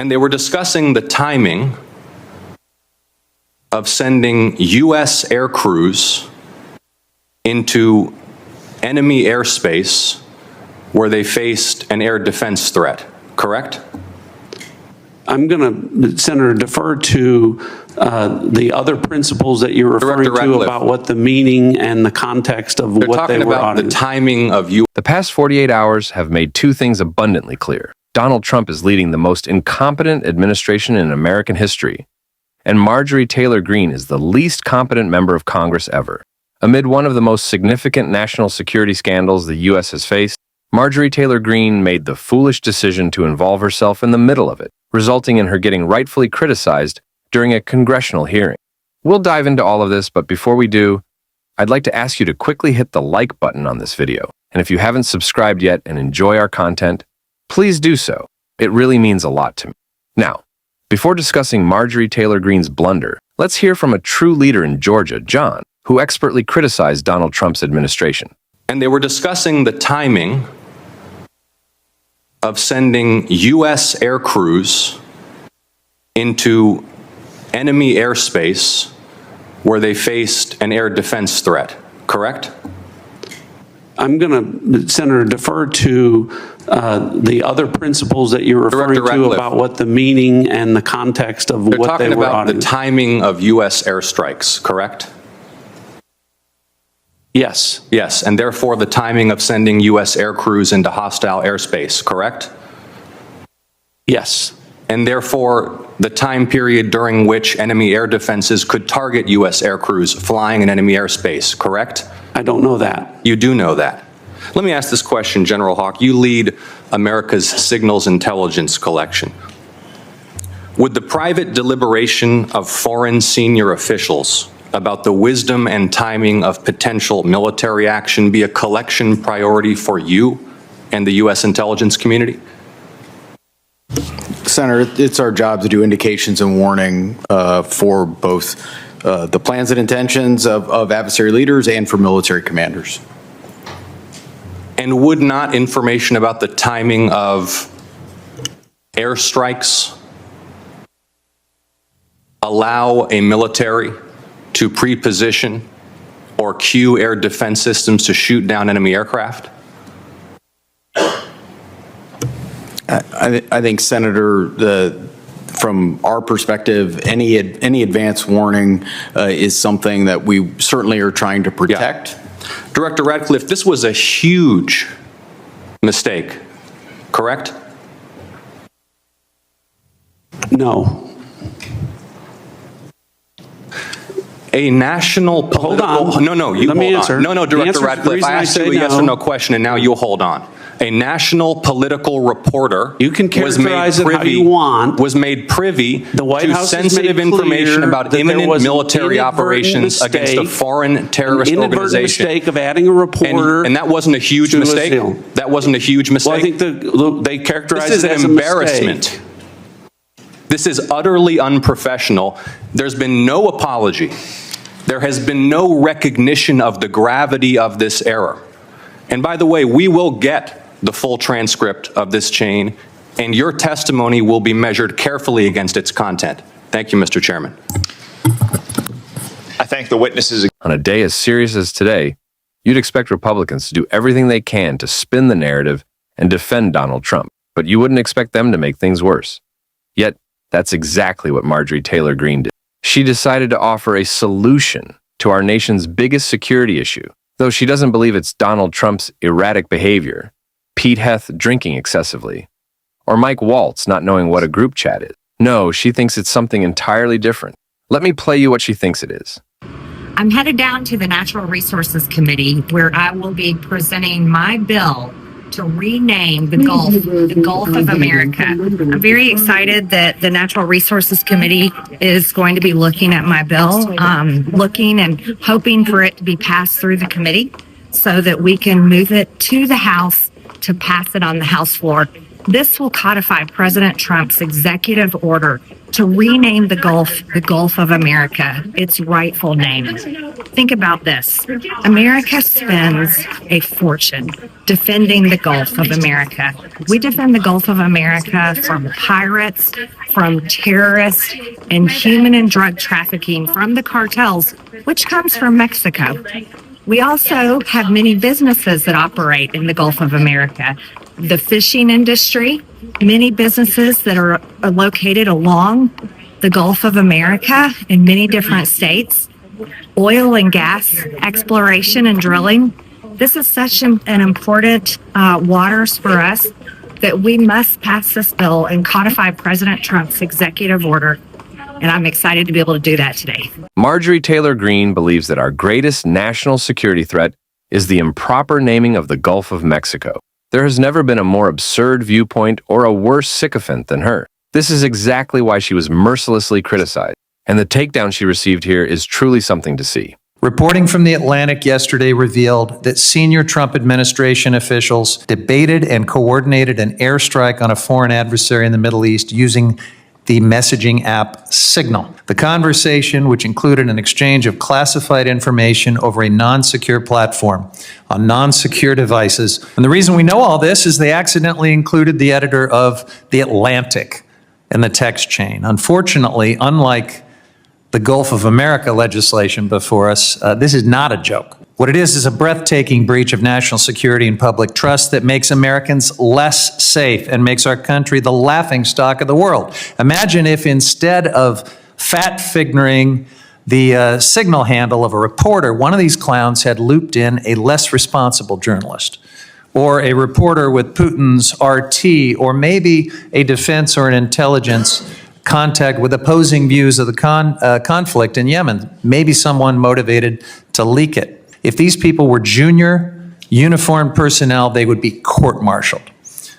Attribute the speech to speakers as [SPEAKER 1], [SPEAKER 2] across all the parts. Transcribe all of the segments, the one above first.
[SPEAKER 1] And they were discussing the timing of sending U.S. air crews into enemy airspace where they faced an air defense threat, correct?
[SPEAKER 2] I'm going to, Senator, defer to the other principles that you're referring to about what the meaning and the context of what they were
[SPEAKER 1] talking about the timing of you.
[SPEAKER 3] The past 48 hours have made two things abundantly clear. Donald Trump is leading the most incompetent administration in American history, and Marjorie Taylor Greene is the least competent member of Congress ever. Amid one of the most significant national security scandals the U.S. has faced, Marjorie Taylor Greene made the foolish decision to involve herself in the middle of it, resulting in her getting rightfully criticized during a congressional hearing. We'll dive into all of this, but before we do, I'd like to ask you to quickly hit the like button on this video. And if you haven't subscribed yet and enjoy our content, please do so. It really means a lot to me. Now, before discussing Marjorie Taylor Greene's blunder, let's hear from a true leader in Georgia, John, who expertly criticized Donald Trump's administration.
[SPEAKER 1] And they were discussing the timing of sending U.S. air crews into enemy airspace where they faced an air defense threat, correct?
[SPEAKER 2] I'm going to, Senator, defer to the other principles that you're referring to about what the meaning and the context of what they were
[SPEAKER 1] talking about
[SPEAKER 2] auditing.
[SPEAKER 1] the timing of U.S. airstrikes, correct?
[SPEAKER 2] Yes.
[SPEAKER 1] Yes, and therefore the timing of sending U.S. air crews into hostile airspace, correct?
[SPEAKER 2] Yes.
[SPEAKER 1] And therefore the time period during which enemy air defenses could target U.S. air crews flying in enemy airspace, correct?
[SPEAKER 2] I don't know that.
[SPEAKER 1] You do know that. Let me ask this question, General Hawk. You lead America's signals intelligence collection. Would the private deliberation of foreign senior officials about the wisdom and timing of potential military action be a collection priority for you and the U.S. intelligence community?
[SPEAKER 4] Senator, it's our job to do indications and warning for both the plans and intentions of adversary leaders and for military commanders.
[SPEAKER 1] And would not information about the timing of airstrikes allow a military to pre-position or cue air defense systems to shoot down enemy aircraft?
[SPEAKER 4] I think, Senator, from our perspective, any advance warning is something that we certainly are trying to protect.
[SPEAKER 1] Yeah. Director Radcliffe, this was a huge mistake, correct?
[SPEAKER 2] No.
[SPEAKER 1] A national political...
[SPEAKER 2] Hold on.
[SPEAKER 1] No, you
[SPEAKER 2] Let me
[SPEAKER 1] hold
[SPEAKER 2] answer.
[SPEAKER 1] on. No, Director Radcliffe, I asked you a yes or no question, and now you hold on. A national political reporter
[SPEAKER 2] you can characterize it how you want.
[SPEAKER 1] Was made privy
[SPEAKER 2] the White
[SPEAKER 1] to
[SPEAKER 2] House
[SPEAKER 1] sensitive information about imminent military operations against a foreign terrorist organization.
[SPEAKER 2] Mistake of adding a reporter.
[SPEAKER 1] And that wasn't a huge mistake? That wasn't a huge mistake?
[SPEAKER 2] Well, I think they characterize it as
[SPEAKER 1] an embarrassment. This is utterly unprofessional. There's been no apology. There has been no recognition of the gravity of this error. And by the way, we will get the full transcript of this chain, and your testimony will be measured carefully against its content. Thank you, Mr. Chairman.
[SPEAKER 5] I thank the witnesses.
[SPEAKER 3] On a day as serious as today, you'd expect Republicans to do everything they can to spin the narrative and defend Donald Trump, but you wouldn't expect them to make things worse. Yet, that's exactly what Marjorie Taylor Greene did. She decided to offer a solution to our nation's biggest security issue, though she doesn't believe it's Donald Trump's erratic behavior, Pete Heth drinking excessively, or Mike Waltz not knowing what a group chat is. No, she thinks it's something entirely different. Let me play you what she thinks it is.
[SPEAKER 6] I'm headed down to the Natural Resources Committee where I will be presenting my bill to rename the Gulf of America. I'm very excited that the Natural Resources Committee is going to be looking at my bill, looking and hoping for it to be passed through the committee so that we can move it to the House to pass it on the House floor This will codify President Trump's executive order to rename the Gulf of America, its rightful name. Think about this. America spends a fortune defending the Gulf of America. We defend the Gulf of America from pirates, from terrorists, and human and drug trafficking from the cartels, which comes from Mexico. We also have many businesses that operate in the Gulf of America. The fishing industry, many businesses that are located along the Gulf of America in many different states, oil and gas exploration and drilling. This is such an important waters for us that we must pass this bill and codify President Trump's executive order. And I'm excited to be able to do that today.
[SPEAKER 3] Marjorie Taylor Greene believes that our greatest national security threat is the improper naming of the Gulf of Mexico. There has never been a more absurd viewpoint or a worse sycophant than her. This is exactly why she was mercilessly criticized, and the takedown she received here is truly something to see.
[SPEAKER 5] Reporting from The Atlantic yesterday revealed that senior Trump administration officials debated and coordinated an airstrike on a foreign adversary in the Middle East using the messaging app Signal. The conversation, which included an exchange of classified information over a non-secure platform on non-secure devices. And the reason we know all this is they accidentally included the editor of The Atlantic in the text chain. Unfortunately, unlike the Gulf of America legislation before us, this is not a joke. What it is a breathtaking breach of national security and public trust that makes Americans less safe and makes our country the laughingstock of the world. Imagine if instead of fat-fingering the Signal handle of a reporter, one of these clowns had looped in a less responsible journalist, or a reporter with Putin's RT, or maybe a defense or an intelligence contact with opposing views of the conflict in Yemen, maybe someone motivated to leak it. If these people were junior uniformed personnel, they would be court-martialed.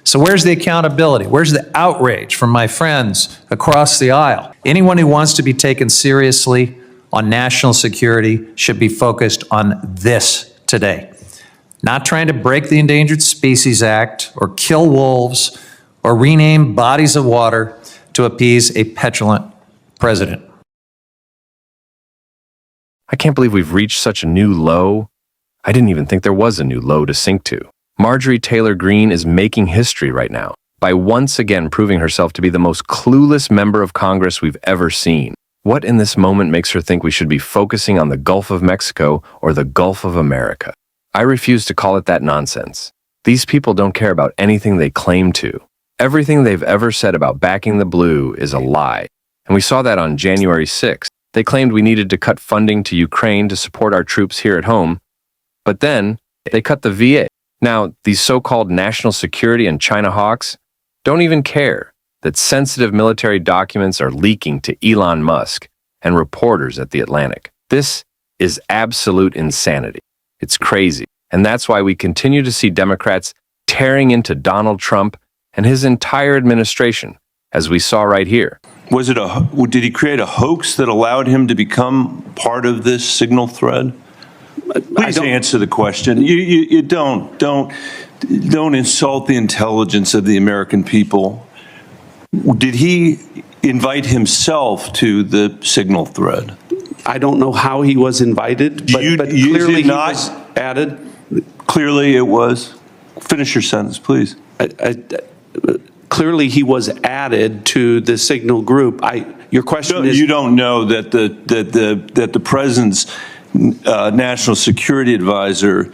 [SPEAKER 5] So where's the accountability? Where's the outrage from my friends across the aisle? Anyone who wants to be taken seriously on national security should be focused on this today. Not trying to break the Endangered Species Act or kill wolves or rename bodies of water to appease a petulant president.
[SPEAKER 3] I can't believe we've reached such a new low. I didn't even think there was a new low to sink to. Marjorie Taylor Greene is making history right now by once again proving herself to be the most clueless member of Congress we've ever seen. What in this moment makes her think we should be focusing on the Gulf of Mexico or the Gulf of America? I refuse to call it that nonsense. These people don't care about anything they claim to. Everything they've ever said about backing the blue is a lie, and we saw that on January 6th. They claimed we needed to cut funding to Ukraine to support our troops here at home, but then they cut the VA. Now, these so-called national security and China hawks don't even care that sensitive military documents are leaking to Elon Musk and reporters at The Atlantic. This is absolute insanity. It's crazy, and that's why we continue to see Democrats tearing into Donald Trump and his entire administration, as we saw right here.
[SPEAKER 7] Did he create a hoax that allowed him to become part of this signal thread? Please answer the question. You don't insult the intelligence of the American people. Did he invite himself to the signal thread?
[SPEAKER 2] I don't know how he was invited, but clearly he was added.
[SPEAKER 7] Clearly it was. Finish your sentence, please.
[SPEAKER 2] Clearly he was added to the signal group. Your question is,
[SPEAKER 7] you don't know that the president's national security advisor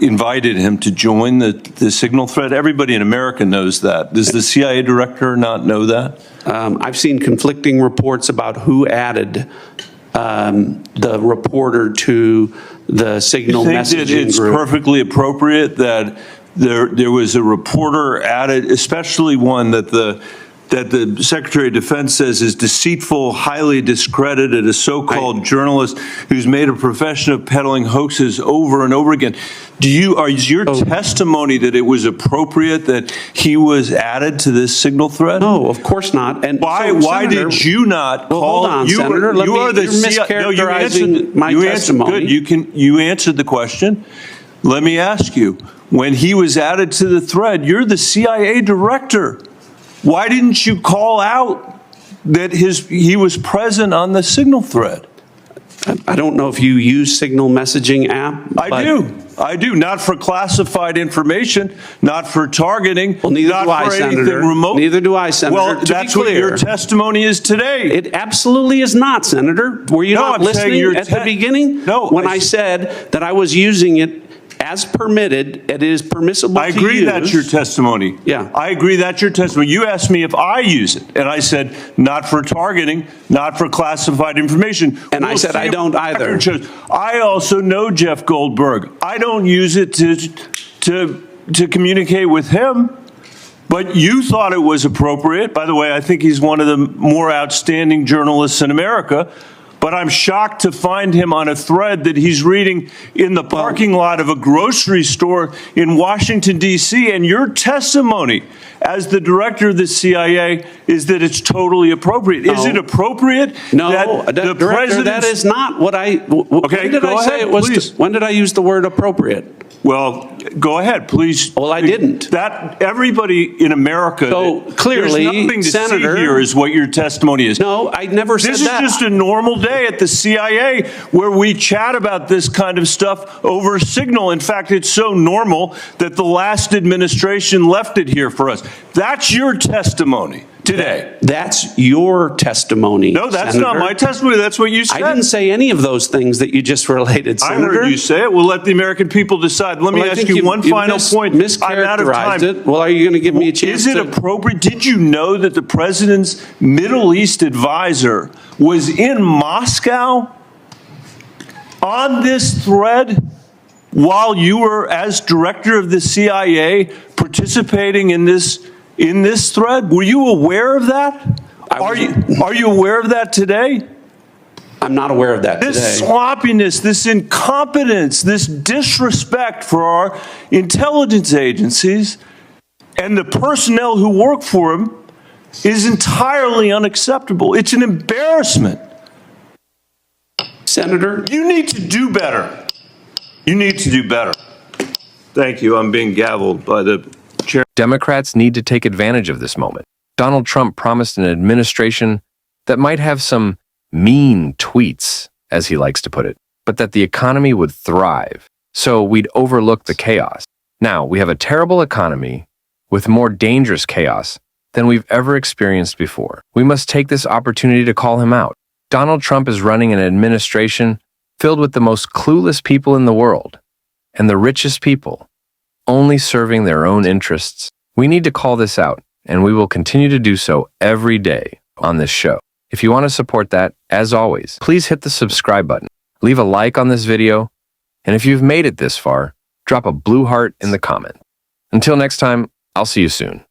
[SPEAKER 7] invited him to join the signal thread? Everybody in America knows that. Does the CIA director not know that?
[SPEAKER 2] I've seen conflicting reports about who added the reporter to the signal messaging group.
[SPEAKER 7] You think that it's perfectly appropriate that there was a reporter added, especially one that the Secretary of Defense says is deceitful, highly discredited, a so-called journalist who's made a profession of peddling hoaxes over and over again. Is your testimony that it was appropriate that he was added to this signal thread?
[SPEAKER 2] No, of course not. And
[SPEAKER 7] why did you not call?
[SPEAKER 2] Hold on, Senator. You're mischaracterizing my testimony.
[SPEAKER 7] Good. You answered the question. Let me ask you, when he was added to the thread. You're the CIA director. Why didn't you call out that he was present on the Signal thread?
[SPEAKER 2] I don't know if you use Signal messaging app.
[SPEAKER 7] I do. Not for classified information, not for targeting,
[SPEAKER 2] Well, neither
[SPEAKER 7] not
[SPEAKER 2] do I,
[SPEAKER 7] for anything
[SPEAKER 2] Senator.
[SPEAKER 7] remote.
[SPEAKER 2] Neither do I, Senator.
[SPEAKER 7] Well,
[SPEAKER 2] To be
[SPEAKER 7] that's what
[SPEAKER 2] clear.
[SPEAKER 7] your testimony is today.
[SPEAKER 2] It absolutely is not, Senator. Were you
[SPEAKER 7] No,
[SPEAKER 2] not
[SPEAKER 7] I'm saying
[SPEAKER 2] listening
[SPEAKER 7] your
[SPEAKER 2] at the beginning?
[SPEAKER 7] No,
[SPEAKER 2] When I said that I was using it as permitted, it is permissible
[SPEAKER 7] I
[SPEAKER 2] to
[SPEAKER 7] agree
[SPEAKER 2] use.
[SPEAKER 7] that's your testimony.
[SPEAKER 2] Yeah.
[SPEAKER 7] I agree that's your testimony. You asked me if I use it, and I said, not for targeting, not for classified information.
[SPEAKER 2] And I said,
[SPEAKER 7] see
[SPEAKER 2] I don't
[SPEAKER 7] what
[SPEAKER 2] either.
[SPEAKER 7] record shows. I also know Jeff Goldberg. I don't use it to communicate with him. But you thought it was appropriate. By the way, I think he's one of the more outstanding journalists in America. But I'm shocked to find him on a thread that he's reading in the parking lot of a grocery store in Washington, D.C. And your testimony as the director of the CIA is that it's totally appropriate.
[SPEAKER 2] No.
[SPEAKER 7] Is it appropriate?
[SPEAKER 2] No,
[SPEAKER 7] that the
[SPEAKER 2] Director,
[SPEAKER 7] president?
[SPEAKER 2] that is not what I.
[SPEAKER 7] Okay,
[SPEAKER 2] when did
[SPEAKER 7] go
[SPEAKER 2] I say
[SPEAKER 7] ahead,
[SPEAKER 2] it was?
[SPEAKER 7] please.
[SPEAKER 2] When did I use the word appropriate?
[SPEAKER 7] Well, go ahead, please.
[SPEAKER 2] Well, I didn't.
[SPEAKER 7] That everybody in America.
[SPEAKER 2] So, clearly,
[SPEAKER 7] there's nothing to
[SPEAKER 2] Senator-
[SPEAKER 7] see here is what your testimony is.
[SPEAKER 2] No, I never said
[SPEAKER 7] This is
[SPEAKER 2] that.
[SPEAKER 7] just a normal day at the CIA where we chat about this kind of stuff over Signal. In fact, it's so normal that the last administration left it here for us. That's your testimony today.
[SPEAKER 2] That's your testimony.
[SPEAKER 7] No, that's
[SPEAKER 2] Senator.
[SPEAKER 7] not my testimony. That's what you said.
[SPEAKER 2] I didn't say any of those things that you just related,
[SPEAKER 7] I
[SPEAKER 2] Senator.
[SPEAKER 7] heard you say it. We'll let the American people decide. Let me
[SPEAKER 2] Well, I
[SPEAKER 7] ask
[SPEAKER 2] think
[SPEAKER 7] you
[SPEAKER 2] you've-
[SPEAKER 7] one
[SPEAKER 2] you've
[SPEAKER 7] final point. I'm out of
[SPEAKER 2] mischaracterized
[SPEAKER 7] time.
[SPEAKER 2] it. Well, are you going to give me a chance
[SPEAKER 7] Is it
[SPEAKER 2] to-
[SPEAKER 7] appropriate? Did you know that the president's Middle East advisor was in Moscow on this thread while you were, as director of the CIA, participating in this thread? Were you aware of that? Are you aware of that today?
[SPEAKER 2] I'm not aware of that
[SPEAKER 7] This
[SPEAKER 2] today.
[SPEAKER 7] sloppiness, this incompetence, this disrespect for our intelligence agencies and the personnel who work for them is entirely unacceptable. It's an embarrassment.
[SPEAKER 2] Senator,
[SPEAKER 7] You need to do better. You need to do better. Thank you. I'm being gavelled by the chair.
[SPEAKER 3] Democrats need to take advantage of this moment. Donald Trump promised an administration that might have some mean tweets, as he likes to put it, but that the economy would thrive, so we'd overlook the chaos. Now, we have a terrible economy with more dangerous chaos than we've ever experienced before. We must take this opportunity to call him out. Donald Trump is running an administration filled with the most clueless people in the world and the richest people, only serving their own interests. We need to call this out, and we will continue to do so every day on this show. If you want to support that, as always, please hit the subscribe button, leave a like on this video, and if you've made it this far, drop a blue heart in the comment. Until next time, I'll see you soon.